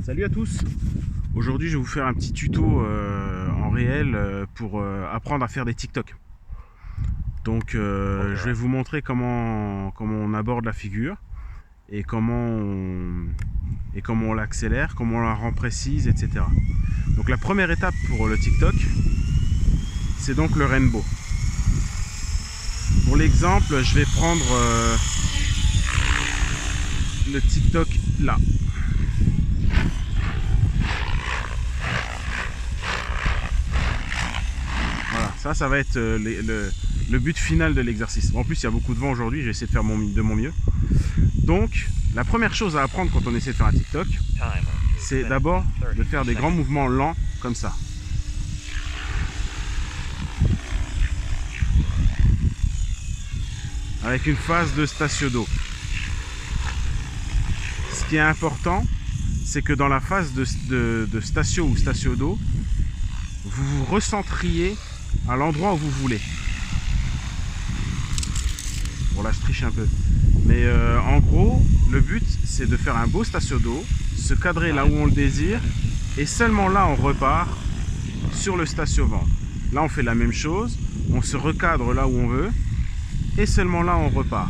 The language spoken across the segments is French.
Salut à tous. Aujourd'hui je vais vous faire un petit tuto en réel pour apprendre à faire des TikTok. Donc je vais vous montrer comment on aborde la figure et comment on l'accélère, comment on la rend précise, etc. Donc la première étape pour le TikTok, c'est donc le rainbow. Pour l'exemple, je vais prendre le TikTok là. Voilà, ça va être le but final de l'exercice. En plus, il y a beaucoup de vent aujourd'hui, je vais essayer de faire de mon mieux. Donc, la première chose à apprendre quand on essaie de faire un TikTok, c'est d'abord de faire des grands mouvements lents comme ça. Avec une phase de Stasio-Do. Ce qui est important, c'est que dans la phase de Stasio ou Stasio-Do, vous vous recentriez à l'endroit où vous voulez. Bon là je triche un peu. Mais en gros, le but c'est de faire un beau Stasio-Do, se cadrer là où on le désire, et seulement là on repart sur le Stasio-Ventre. Là on fait la même chose, on se recadre là où on veut, et seulement là on repart.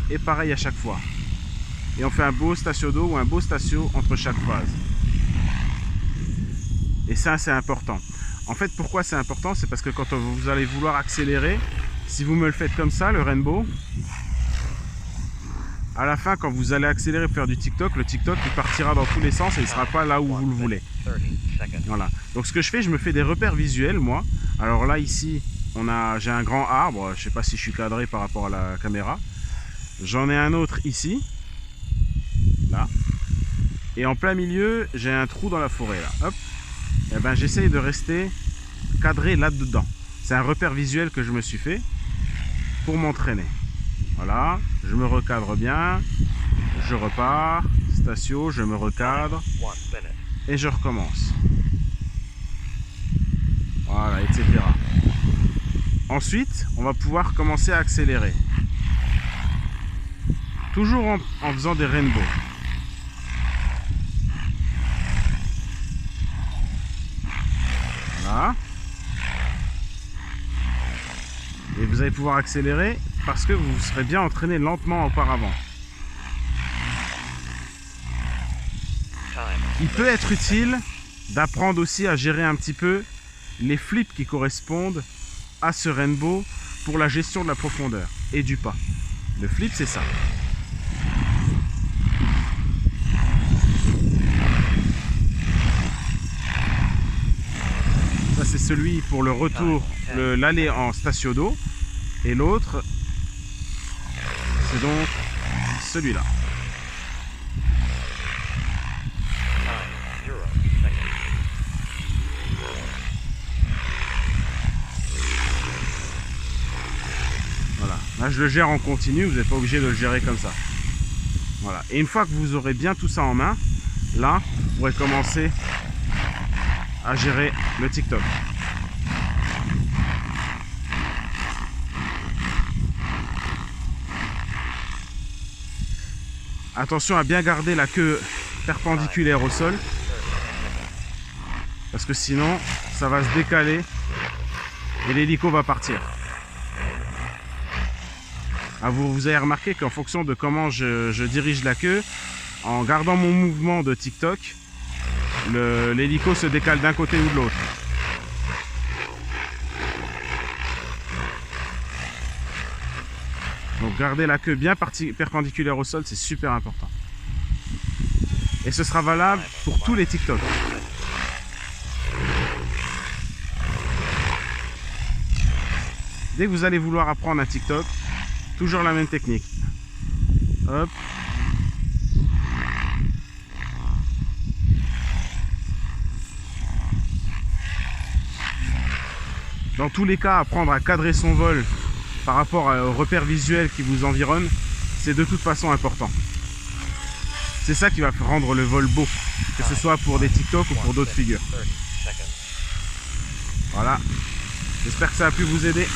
Et pareil à chaque fois. Et on fait un beau Stasio-Do ou un beau Stasio entre chaque phase. Et ça c'est important. En fait pourquoi c'est important, c'est parce que quand vous allez vouloir accélérer, si vous me le faites comme ça, le rainbow, à la fin quand vous allez accélérer pour faire du TikTok, le TikTok il partira dans tous les sens et il ne sera pas là où vous le voulez. Voilà. Donc ce que je fais, je me fais des repères visuels moi. Alors là ici, j'ai un grand arbre, je ne sais pas si je suis cadré par rapport à la caméra. J'en ai un autre ici, là. Et en plein milieu, j'ai un trou dans la forêt là. Hop. Et ben j'essaye de rester cadré là-dedans. C'est un repère visuel que je me suis fait pour m'entraîner. Voilà, je me recadre bien, je repars, Stasio, je me recadre et je recommence. Voilà, etc. Ensuite, on va pouvoir commencer à accélérer. Toujours en faisant des rainbows. Voilà. Et vous allez pouvoir accélérer parce que vous serez bien entraîné lentement auparavant. Il peut être utile d'apprendre aussi à gérer un petit peu les flips qui correspondent à ce rainbow pour la gestion de la profondeur et du pas. Le flip, c'est ça. Ça, c'est celui pour le retour, l'aller en Stasio-Do. Et l'autre, c'est donc celui-là. Voilà. Là, je le gère en continu, vous n'êtes pas obligé de le gérer comme ça. Voilà. Et une fois que vous aurez bien tout ça en main, là, vous pourrez commencer à gérer le TikTok. Attention à bien garder la queue perpendiculaire au sol, parce que sinon ça va se décaler et l'hélico va partir. Ah, vous avez remarqué qu'en fonction de comment je dirige la queue, en gardant mon mouvement de TikTok, l'hélico se décale d'un côté ou de l'autre. Donc garder la queue bien perpendiculaire au sol, c'est super important. Et ce sera valable pour tous les TikTok. Dès que vous allez vouloir apprendre un TikTok, toujours la même technique. Hop. Dans tous les cas, apprendre à cadrer son vol par rapport aux repères visuels qui vous environnent, c'est de toute façon important. C'est ça qui va rendre le vol beau, que ce soit pour des TikTok ou pour d'autres figures. Voilà, j'espère que ça a pu vous aider.